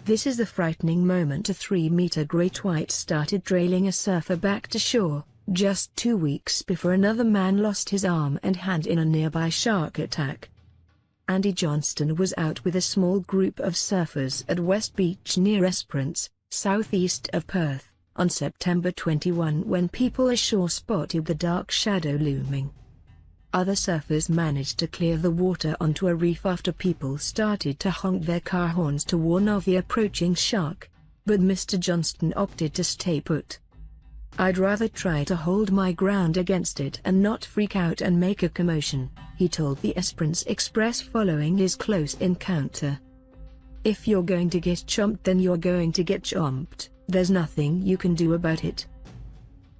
This is the frightening moment a 3-metre great white started trailing a surfer back to shore, just 2 weeks before another man lost his arm and hand in a nearby shark attack. Andy Johnston was out with a small group of surfers at West Beach near Esperance, southeast of Perth, on September 21 when people ashore spotted the dark shadow looming. Other surfers managed to clear the water onto a reef after people started to honk their car horns to warn of the approaching shark, but Mr. Johnston opted to stay put. "I'd rather try to hold my ground against it and not freak out and make a commotion," he told the Esperance Express following his close encounter. "If you're going to get chomped, then you're going to get chomped. There's nothing you can do about it."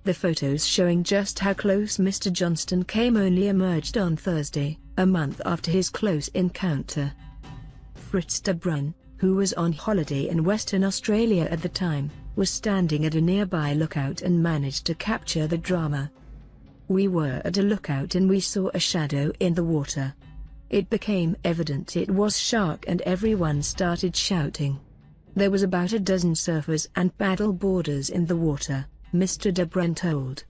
The photos showing just how close Mr. Johnston came only emerged on Thursday, a month after his close encounter. Fritz de Bruyn, who was on holiday in Western Australia at the time, was standing at a nearby lookout and managed to capture the drama. "We were at a lookout and we saw a shadow in the water. It became evident it was shark and everyone started shouting. There was about a dozen surfers and paddle boarders in the water," Mr. de Bruyn told.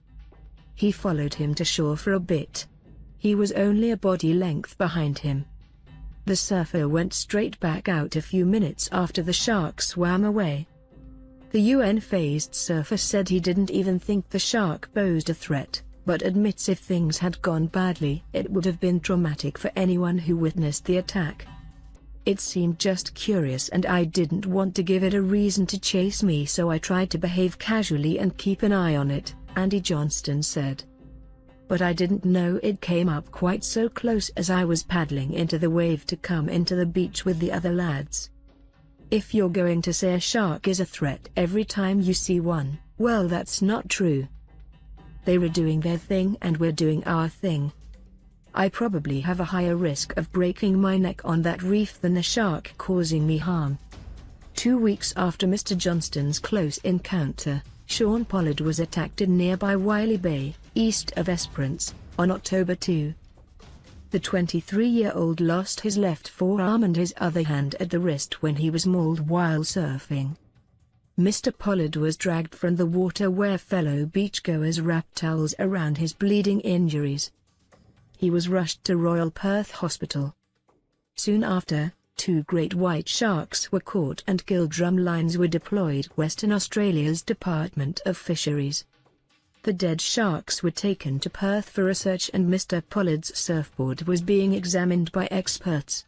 He followed him to shore for a bit. He was only a body length behind him. The surfer went straight back out a few minutes after the shark swam away. The UN-phased surfer said he didn't even think the shark posed a threat, but admits if things had gone badly, it would have been traumatic for anyone who witnessed the attack. "It seemed just curious and I didn't want to give it a reason to chase me, so I tried to behave casually and keep an eye on it," Andy Johnston said. "But I didn't know it came up quite so close as I was paddling into the wave to come into the beach with the other lads. If you're going to say a shark is a threat every time you see one, well, that's not true. They were doing their thing and we're doing our thing. I probably have a higher risk of breaking my neck on that reef than a shark causing me harm." 2 weeks after Mr. Johnston's close encounter, Sean Pollard was attacked in nearby Wiley Bay, east of Esperance, on October 2. The 23-year-old lost his left forearm and his other hand at the wrist when he was mauled while surfing. Mr. Pollard was dragged from the water where fellow beachgoers wrapped towels around his bleeding injuries. He was rushed to Royal Perth Hospital. Soon after, 2 great white sharks were caught and gill drum lines were deployed. Western Australia's Department of Fisheries. The dead sharks were taken to Perth for research and Mr. Pollard's surfboard was being examined by experts.